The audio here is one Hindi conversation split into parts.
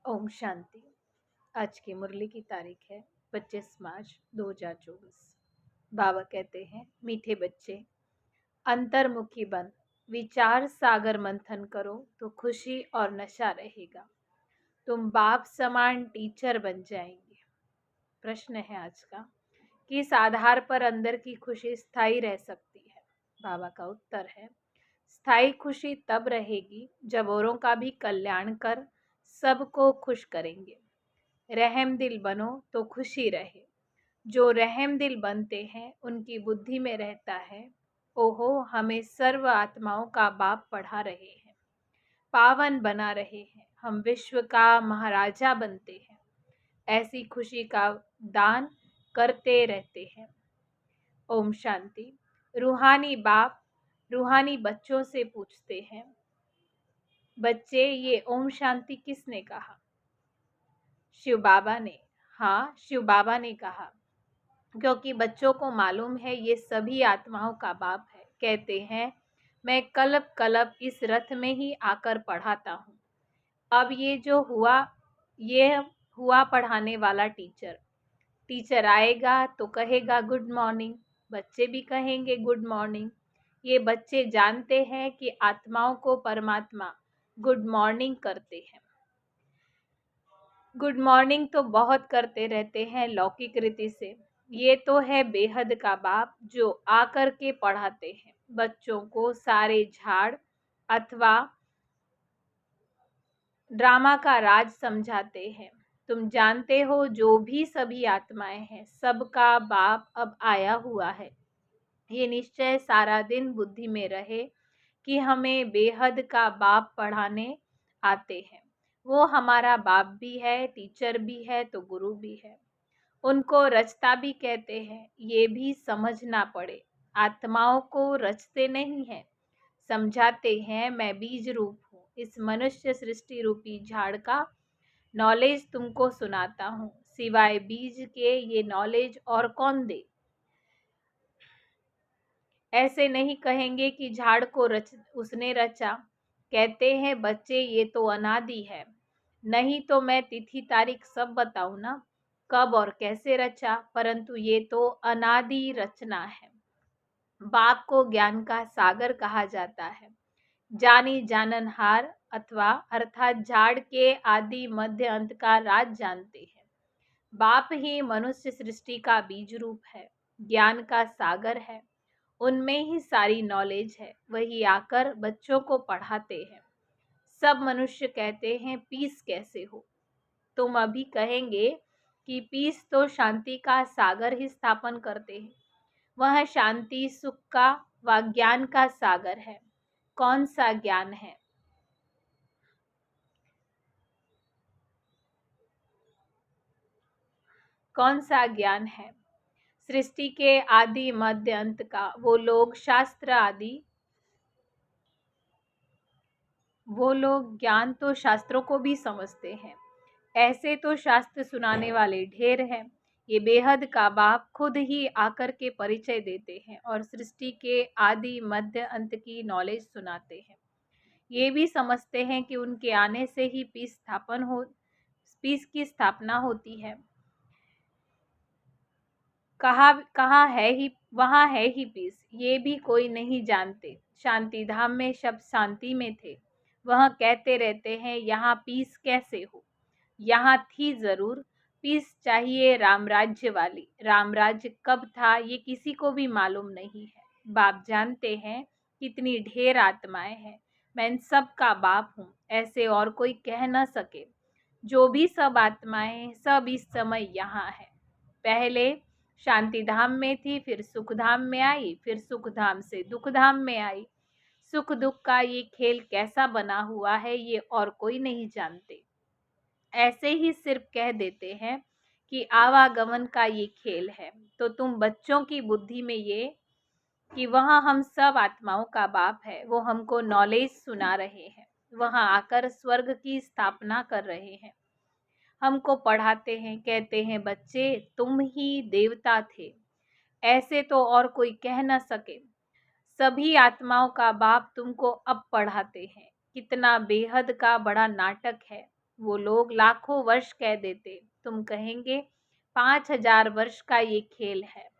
ओम शांति। आज की मुरली की तारीख है 25 मार्च 2024। बाबा कहते हैं, मीठे बच्चे, अंतर्मुखी बन विचार सागर मंथन करो तो खुशी और नशा रहेगा। तुम बाप समान टीचर बन जाएंगे। प्रश्न है आज का, किस आधार पर अंदर की खुशी स्थायी रह सकती है? बाबा का उत्तर है, स्थायी खुशी तब रहेगी जब औरों का भी कल्याण कर सबको खुश करेंगे। रहम दिल बनो तो खुशी रहे। जो रहम दिल बनते हैं उनकी बुद्धि में रहता है, ओहो हमें सर्व आत्माओं का बाप पढ़ा रहे हैं, पावन बना रहे हैं, हम विश्व का महाराजा बनते हैं। ऐसी खुशी का दान करते रहते हैं। ओम शांति। रूहानी बाप रूहानी बच्चों से पूछते हैं, बच्चे ये ओम शांति किसने कहा? शिव बाबा ने। हाँ, शिव बाबा ने कहा, क्योंकि बच्चों को मालूम है ये सभी आत्माओं का बाप है। कहते हैं, मैं कल्प कल्प इस रथ में ही आकर पढ़ाता हूँ। अब ये हुआ पढ़ाने वाला टीचर आएगा तो कहेगा गुड मॉर्निंग, बच्चे भी कहेंगे गुड मॉर्निंग। ये बच्चे जानते हैं कि आत्माओं को परमात्मा गुड मॉर्निंग करते हैं। गुड मॉर्निंग तो बहुत करते रहते हैं लौकिक रीति से। ये तो है बेहद का बाप जो आकर के पढ़ाते हैं बच्चों को सारे झाड़ अथवा ड्रामा का राज समझाते हैं। तुम जानते हो जो भी सभी आत्माएं हैं सबका बाप अब आया हुआ है। ये निश्चय सारा दिन बुद्धि में रहे कि हमें बेहद का बाप पढ़ाने आते हैं। वो हमारा बाप भी है, टीचर भी है तो गुरु भी है। उनको रचता भी कहते हैं, ये भी समझना पड़े। आत्माओं को रचते नहीं हैं, समझाते हैं। मैं बीज रूप हूँ, इस मनुष्य सृष्टि रूपी झाड़ का नॉलेज तुमको सुनाता हूँ। सिवाय बीज के ये नॉलेज और कौन दे? ऐसे नहीं कहेंगे कि झाड़ को उसने रचा। कहते हैं बच्चे ये तो अनादि है। नहीं तो मैं तिथि तारीख सब बताऊं ना, कब और कैसे रचा, परंतु ये तो अनादि रचना है। बाप को ज्ञान का सागर कहा जाता है। जानी जाननहार अथवा अर्थात झाड़ के आदि मध्य अंत का राज जानते हैं। बाप ही मनुष्य सृष्टि का बीज रूप है, ज्ञान का सागर है। उनमें ही सारी नॉलेज है, वही आकर बच्चों को पढ़ाते हैं। सब मनुष्य कहते हैं पीस कैसे हो? तुम अभी कहेंगे कि पीस तो शांति का सागर ही स्थापन करते हैं। वह शांति सुख का व ज्ञान का सागर है। कौन सा ज्ञान है? कौन सा ज्ञान है? सृष्टि के आदि मध्य अंत का। वो लोग ज्ञान तो शास्त्रों को भी समझते हैं। ऐसे तो शास्त्र सुनाने वाले ढेर हैं। ये बेहद का बाप खुद ही आकर के परिचय देते हैं और सृष्टि के आदि मध्य अंत की नॉलेज सुनाते हैं। ये भी समझते हैं कि उनके आने से ही पीस की स्थापना होती है। कहाँ है ही वहाँ है ही पीस, ये भी कोई नहीं जानते। शांति धाम में शब्द शांति में थे। वह कहते रहते हैं यहाँ पीस कैसे हो? यहाँ थी जरूर पीस, चाहिए रामराज्य वाली। रामराज्य कब था ये किसी को भी मालूम नहीं है। बाप जानते हैं कितनी ढेर आत्माएं हैं। मैं इन सब का बाप हूँ, ऐसे और कोई कह न सके। जो भी सब आत्माएं हैं सब इस समय यहाँ है। पहले शांति धाम में थी, फिर सुख धाम में आई, फिर सुख धाम से दुख धाम में आई। सुख दुख का ये खेल कैसा बना हुआ है ये और कोई नहीं जानते। ऐसे ही सिर्फ कह देते हैं कि आवागमन का ये खेल है। तो तुम बच्चों की बुद्धि में ये कि वहाँ हम सब आत्माओं का बाप है, वो हमको नॉलेज सुना रहे हैं, वहाँ आकर स्वर्ग की स्थापना कर रहे हैं, हमको पढ़ाते हैं। कहते हैं बच्चे तुम ही देवता थे, ऐसे तो और कोई कह न सके। सभी आत्माओं का बाप तुमको अब पढ़ाते हैं। कितना बेहद का बड़ा नाटक है। वो लोग लाखों वर्ष कह देते, तुम कहेंगे 5,000 वर्ष का ये खेल है।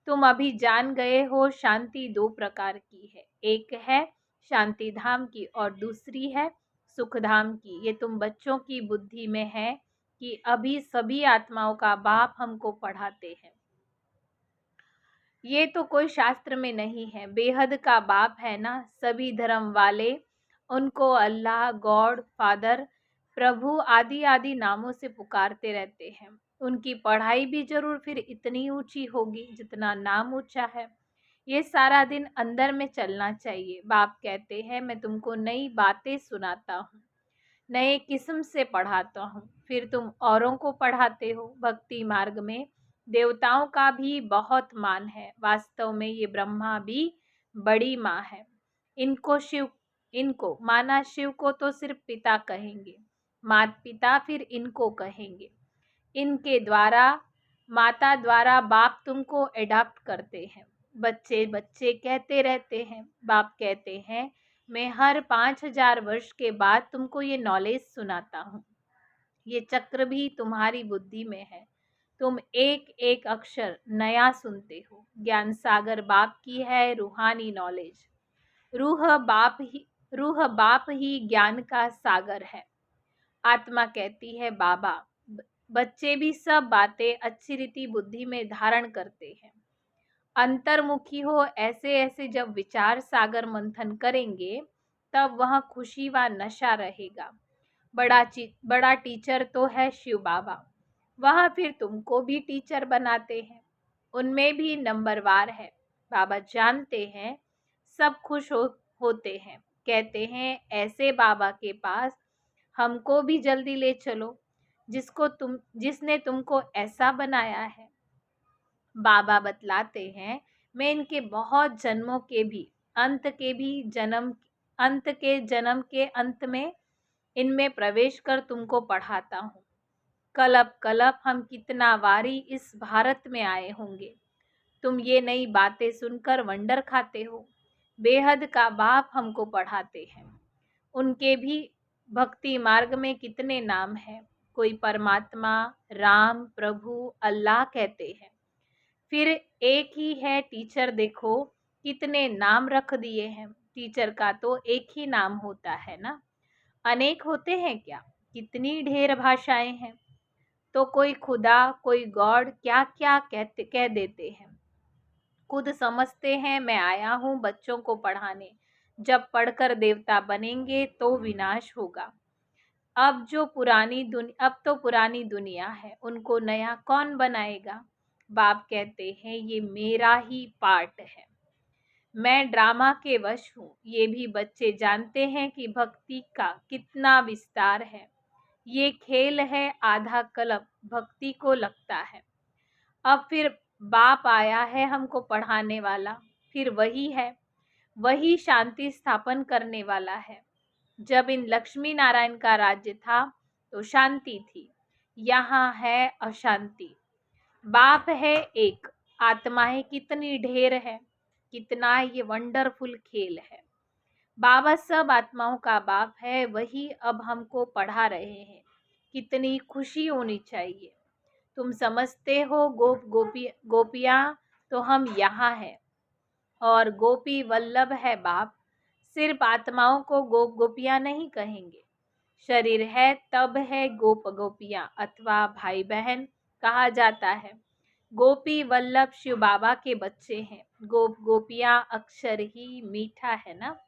तुम अभी जान गए हो शांति दो प्रकार की है, एक है शांति धाम की और दूसरी है सुख धाम की। ये तुम बच्चों की बुद्धि में है कि अभी सभी आत्माओं का बाप हमको पढ़ाते हैं। ये तो कोई शास्त्र में नहीं है, बेहद का बाप है ना। सभी धर्म वाले उनको अल्लाह, गॉड फादर, प्रभु आदि आदि नामों से पुकारते रहते हैं। उनकी पढ़ाई भी जरूर फिर इतनी ऊंची होगी जितना नाम ऊंचा है। ये सारा दिन अंदर में चलना चाहिए। बाप कहते हैं मैं तुमको नई बातें सुनाता हूँ, नए किस्म से पढ़ाता हूँ, फिर तुम औरों को पढ़ाते हो। भक्ति मार्ग में देवताओं का भी बहुत मान है। वास्तव में ये ब्रह्मा भी बड़ी माँ है। इनको माना शिव को तो सिर्फ पिता कहेंगे, माता पिता फिर इनको कहेंगे। इनके द्वारा माता द्वारा बाप तुमको एडॉप्ट करते हैं। बच्चे बच्चे कहते रहते हैं। बाप कहते हैं मैं हर 5,000 वर्ष के बाद तुमको ये नॉलेज सुनाता हूँ। ये चक्र भी तुम्हारी बुद्धि में है। तुम एक एक अक्षर नया सुनते हो। ज्ञान सागर बाप की है रूहानी नॉलेज। रूह बाप ही ज्ञान का सागर है। आत्मा कहती है बाबा। बच्चे भी सब बातें अच्छी रीति बुद्धि में धारण करते हैं। अंतर्मुखी हो ऐसे ऐसे जब विचार सागर मंथन करेंगे तब वह खुशी व नशा रहेगा। बड़ा टीचर तो है शिव बाबा। वह फिर तुमको भी टीचर बनाते हैं। उनमें भी नंबरवार है। बाबा जानते हैं सब खुश होते हैं। कहते हैं ऐसे बाबा के पास हमको भी जल्दी ले चलो जिसने तुमको ऐसा बनाया है। बाबा बतलाते हैं मैं इनके बहुत जन्मों के भी अंत के जन्म के अंत में इनमें प्रवेश कर तुमको पढ़ाता हूँ। कलप हम कितना वारी इस भारत में आए होंगे। तुम ये नई बातें सुनकर वंडर खाते हो। बेहद का बाप हमको पढ़ाते हैं। उनके भी भक्ति मार्ग में कितने नाम हैं। कोई परमात्मा, राम, प्रभु, अल्लाह कहते हैं। फिर एक ही है टीचर। देखो कितने नाम रख दिए हैं। टीचर का तो एक ही नाम होता है ना, अनेक होते हैं क्या? कितनी ढेर भाषाएं हैं। तो कोई खुदा, कोई गॉड क्या क्या कह देते हैं। खुद समझते हैं मैं आया हूँ बच्चों को पढ़ाने। जब पढ़कर देवता बनेंगे तो विनाश होगा। अब तो पुरानी दुनिया है, उनको नया कौन बनाएगा? बाप कहते हैं ये मेरा ही पार्ट है। मैं ड्रामा के वश हूँ। ये भी बच्चे जानते हैं कि भक्ति का कितना विस्तार है। ये खेल है आधा कल्प भक्ति को लगता है। अब फिर बाप आया है हमको पढ़ाने वाला। फिर वही है, वही शांति स्थापन करने वाला है। जब इन लक्ष्मी नारायण का राज्य था तो शांति थी, यहाँ है अशांति। बाप है एक, आत्माएं कितनी ढेर है। कितना ये वंडरफुल खेल है। बाबा सब आत्माओं का बाप है, वही अब हमको पढ़ा रहे हैं। कितनी खुशी होनी चाहिए। तुम समझते हो गोपियाँ तो हम यहाँ हैं और गोपी वल्लभ है बाप। सिर्फ आत्माओं को गोपियाँ नहीं कहेंगे। शरीर है तब है गोपियाँ अथवा भाई बहन कहा जाता है। गोपी वल्लभ शिव बाबा के बच्चे हैं। गोपियाँ अक्षर ही मीठा है ना।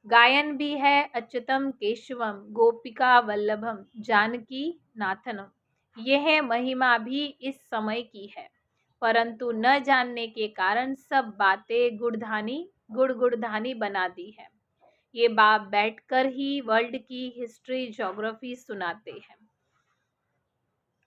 गायन भी है अच्युतम केशवम गोपिका वल्लभम जानकी नाथनम। यह महिमा भी इस समय की है, परंतु न जानने के कारण सब बातें गुड़धानी बना दी है। ये बाप बैठकर ही वर्ल्ड की हिस्ट्री ज्योग्राफी सुनाते हैं।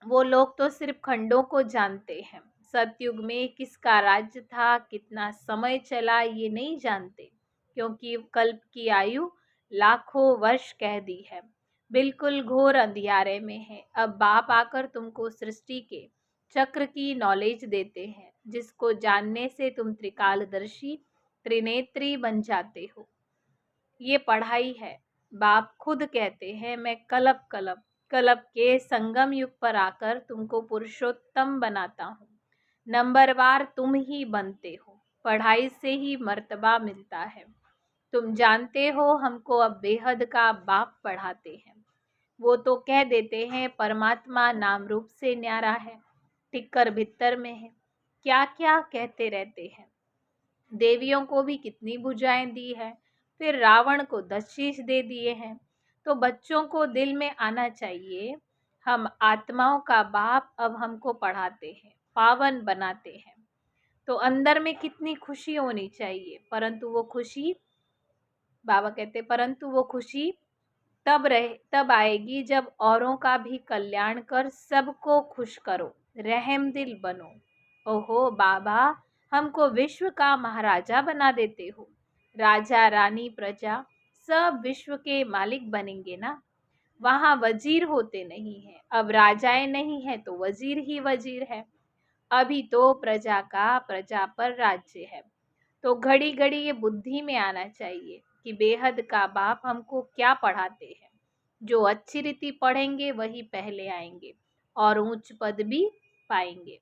वो लोग तो सिर्फ खंडों को जानते हैं। सतयुग में किसका राज्य था, कितना समय चला, ये नहीं जानते, क्योंकि कल्प की आयु लाखों वर्ष कह दी है। बिल्कुल घोर अंधियारे में है। अब बाप आकर तुमको सृष्टि के चक्र की नॉलेज देते हैं, जिसको जानने से तुम त्रिकालदर्शी त्रिनेत्री बन जाते हो। ये पढ़ाई है। बाप खुद कहते हैं, मैं कलप कलप कलप के संगम युग पर आकर तुमको पुरुषोत्तम बनाता हूँ। नंबरवार तुम ही बनते हो, पढ़ाई से ही मर्तबा मिलता है। तुम जानते हो हमको अब बेहद का बाप पढ़ाते हैं। वो तो कह देते हैं परमात्मा नाम रूप से न्यारा है, टिक्कर भित्तर में है, क्या क्या कहते रहते हैं। देवियों को भी कितनी भुजाएं दी है, फिर रावण को 10 शीश दे दिए हैं। तो बच्चों को दिल में आना चाहिए, हम आत्माओं का बाप अब हमको पढ़ाते हैं, पावन बनाते हैं। तो अंदर में कितनी खुशी होनी चाहिए, परंतु वो खुशी, बाबा कहते परंतु वो खुशी तब आएगी जब औरों का भी कल्याण कर सबको खुश करो, रहम दिल बनो। ओहो बाबा, हमको विश्व का महाराजा बना देते हो। राजा रानी प्रजा सब विश्व के मालिक बनेंगे ना। वहां वजीर होते नहीं है, अब राजाएं नहीं है तो वजीर ही वजीर है। अभी तो प्रजा का प्रजा पर राज्य है। तो घड़ी घड़ी ये बुद्धि में आना चाहिए कि बेहद का बाप हमको क्या पढ़ाते हैं। जो अच्छी रीति पढ़ेंगे वही पहले आएंगे और ऊंच पद भी पाएंगे।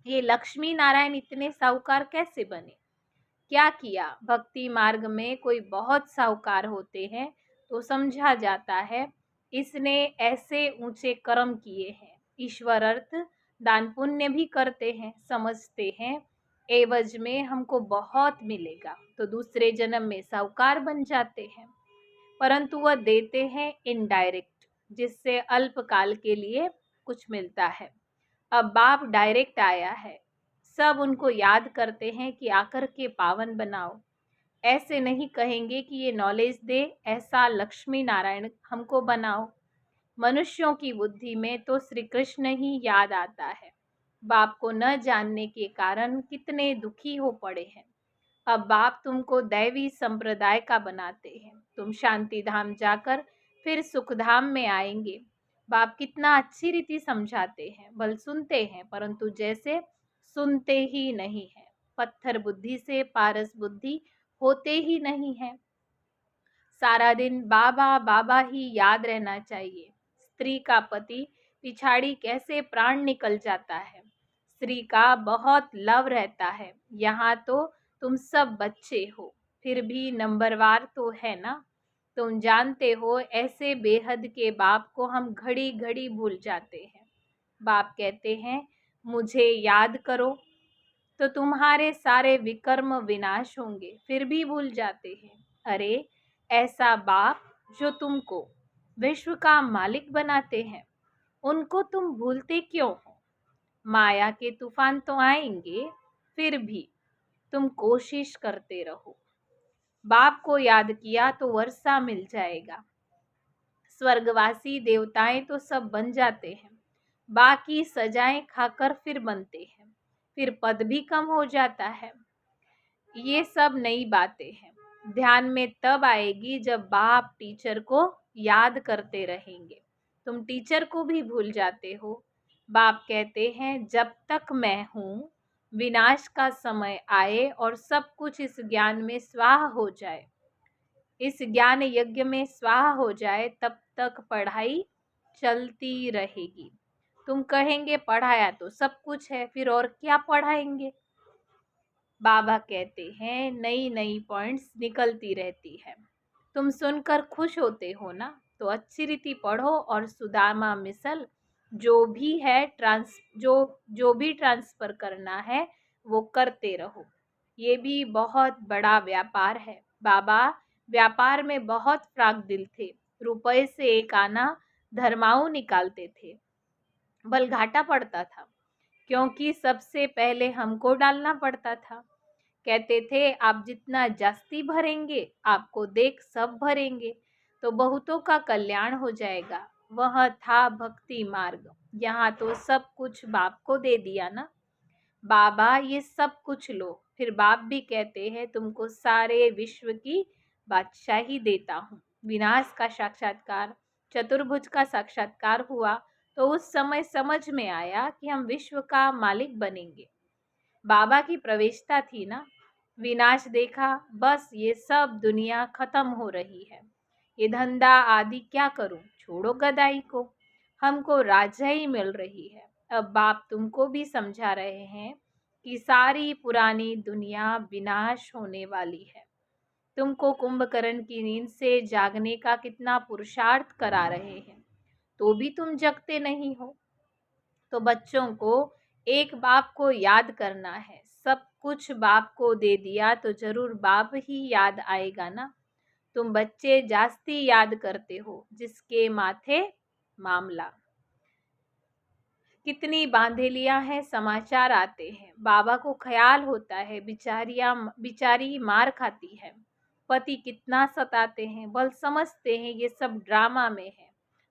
ये लक्ष्मी नारायण इतने साहूकार कैसे बने? क्या किया? भक्ति मार्ग में कोई बहुत साहूकार होते हैं तो समझा जाता है इसने ऐसे ऊंचे कर्म किए हैं। ईश्वर अर्थ दान पुण्य भी करते हैं, समझते हैं एवज में हमको बहुत मिलेगा, तो दूसरे जन्म में साहूकार बन जाते हैं। परंतु वह देते हैं इनडायरेक्ट, जिससे अल्पकाल के लिए कुछ मिलता है। अब बाप डायरेक्ट आया है, सब उनको याद करते हैं कि आकर के पावन बनाओ। ऐसे नहीं कहेंगे कि ये नॉलेज दे, ऐसा लक्ष्मी नारायण हमको बनाओ। मनुष्यों की बुद्धि में तो श्री कृष्ण ही याद आता है। बाप को न जानने के कारण कितने दुखी हो पड़े हैं। अब बाप तुमको दैवी संप्रदाय का बनाते हैं, तुम शांति धाम जाकर फिर सुखधाम में आएंगे। बाप कितना अच्छी रीति समझाते हैं, बल सुनते हैं, परंतु जैसे सुनते ही नहीं है। पत्थर बुद्धि से पारस बुद्धि होते ही नहीं है। सारा दिन बाबा बाबा ही याद रहना चाहिए। स्त्री का पति पिछाड़ी कैसे प्राण निकल जाता है। स्त्री का बहुत लव रहता है। यहाँ तो तुम सब बच्चे हो, फिर भी नंबरवार तो है ना। तुम जानते हो ऐसे बेहद के बाप को हम घड़ी घड़ी भूल जाते हैं। बाप कहते हैं मुझे याद करो तो तुम्हारे सारे विकर्म विनाश होंगे, फिर भी भूल जाते हैं। अरे ऐसा बाप जो तुमको विश्व का मालिक बनाते हैं, उनको तुम भूलते क्यों हो? माया के तूफान तो आएंगे, फिर भी तुम कोशिश करते रहो। बाप को याद किया तो वर्षा मिल जाएगा। स्वर्गवासी देवताएं तो सब बन जाते हैं, बाकी सजाएं खाकर फिर बनते हैं, फिर पद भी कम हो जाता है। ये सब नई बातें हैं, ध्यान में तब आएगी जब बाप टीचर को याद करते रहेंगे। तुम टीचर को भी भूल जाते हो। बाप कहते हैं जब तक मैं हूँ, विनाश का समय आए और सब कुछ इस ज्ञान में स्वाहा हो जाए, इस ज्ञान यज्ञ में स्वाहा हो जाए, तब तक पढ़ाई चलती रहेगी। तुम कहेंगे पढ़ाया तो सब कुछ है, फिर और क्या पढ़ाएंगे? बाबा कहते हैं नई नई पॉइंट्स निकलती रहती है। तुम सुनकर खुश होते हो ना, तो अच्छी रीति पढ़ो और सुदामा मिसल जो भी है जो भी ट्रांसफर करना है वो करते रहो। ये भी बहुत बड़ा व्यापार है। बाबा व्यापार में बहुत फ्राक दिल थे। रुपए से एक आना धर्माऊ निकालते थे, बल घाटा पड़ता था, क्योंकि सबसे पहले हमको डालना पड़ता था। कहते थे आप जितना जास्ती भरेंगे, आपको देख सब भरेंगे, तो बहुतों का कल्याण हो जाएगा। वह था भक्ति मार्ग। यहाँ तो सब कुछ बाप को दे दिया ना। बाबा ये सब कुछ लो। फिर बाप भी कहते हैं तुमको सारे विश्व की बादशाही देता हूँ। विनाश का साक्षात्कार, चतुर्भुज का साक्षात्कार हुआ तो उस समय समझ में आया कि हम विश्व का मालिक बनेंगे। बाबा की प्रवेशता थी ना। विनाश देखा, बस ये सब दुनिया खत्म हो रही है, ये धंधा आदि क्या करूं, छोड़ो गदाई को, हमको राजाई मिल रही है। अब बाप तुमको भी समझा रहे हैं कि सारी पुरानी दुनिया विनाश होने वाली है। तुमको कुंभकर्ण की नींद से जागने का कितना पुरुषार्थ करा रहे हैं, तो भी तुम जगते नहीं हो। तो बच्चों को एक बाप को याद करना है। सब कुछ बाप को दे दिया तो जरूर बाप ही याद आएगा ना। तुम बच्चे जास्ती याद करते हो, जिसके माथे मामला। कितनी बांधेलियां हैं, समाचार आते हैं, बाबा को ख्याल होता है बिचारी मार खाती है। पति कितना सताते हैं, बल समझते हैं ये सब ड्रामा में है,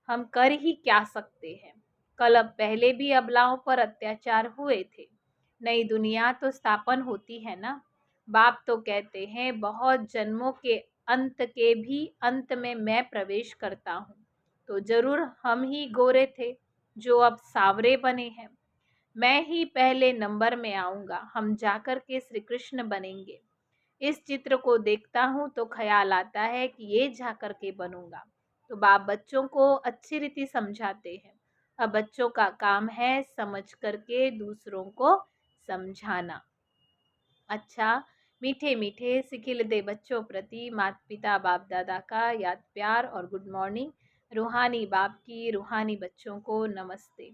हम कर ही क्या सकते हैं। कल अब पहले भी अबलाओं पर अत्याचार हुए थे, नई दुनिया तो स्थापन होती है ना। बाप तो कहते हैं बहुत जन्मों के अंत के भी अंत में मैं प्रवेश करता हूँ, तो जरूर हम ही गोरे थे जो अब सावरे बने हैं। मैं ही पहले नंबर में आऊंगा, हम जाकर के श्री कृष्ण बनेंगे। इस चित्र को देखता हूँ तो ख्याल आता है कि ये जाकर के बनूंगा। तो बाप बच्चों को अच्छी रीति समझाते हैं। अब बच्चों का काम है समझ करके दूसरों को समझाना। अच्छा, मीठे मीठे सिखिलते बच्चों प्रति माता पिता बाप दादा का याद प्यार और गुड मॉर्निंग। रूहानी बाप की रूहानी बच्चों को नमस्ते।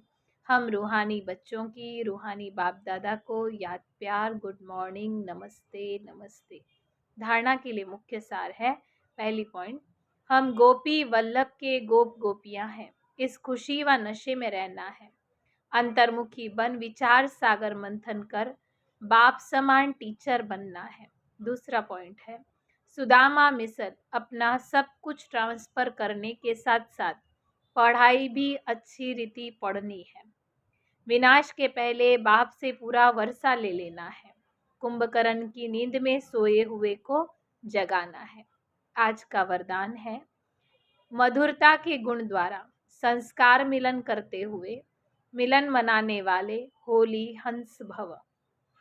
हम रूहानी बच्चों की रूहानी बाप दादा को याद प्यार गुड मॉर्निंग नमस्ते नमस्ते। धारणा के लिए मुख्य सार है। पहली पॉइंट, हम गोपी वल्लभ के गोप गोपियां हैं, इस खुशी व नशे में रहना है। अंतर्मुखी बन विचार सागर मंथन कर बाप समान टीचर बनना है। दूसरा पॉइंट है, सुदामा मिसर अपना सब कुछ ट्रांसफर करने के साथ साथ पढ़ाई भी अच्छी रीति पढ़नी है। विनाश के पहले बाप से पूरा वर्षा ले लेना है। कुंभकर्ण की नींद में सोए हुए को जगाना है। आज का वरदान है, मधुरता के गुण द्वारा संस्कार मिलन करते हुए मिलन मनाने वाले होली हंस भव।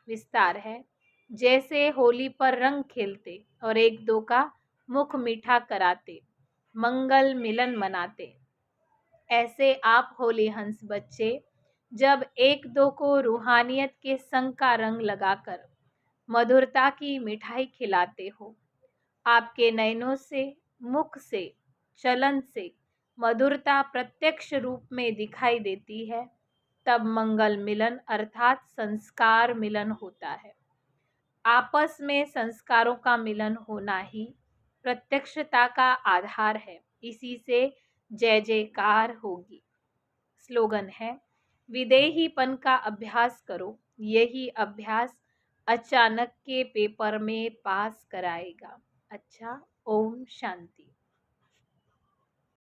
विस्तार है, जैसे होली पर रंग खेलते और एक दो का मुख मीठा कराते, मंगल मिलन मनाते, ऐसे आप होली हंस बच्चे जब एक दो को रूहानियत के संग का रंग लगाकर मधुरता की मिठाई खिलाते हो, आपके नयनों से, मुख से, चलन से मधुरता प्रत्यक्ष रूप में दिखाई देती है, तब मंगल मिलन अर्थात संस्कार मिलन होता है। आपस में संस्कारों का मिलन होना ही प्रत्यक्षता का आधार है, इसी से जय जयकार होगी। स्लोगन है, विदेहीपन का अभ्यास करो, यही अभ्यास अचानक के पेपर में पास कराएगा। अच्छा, ओम शांति।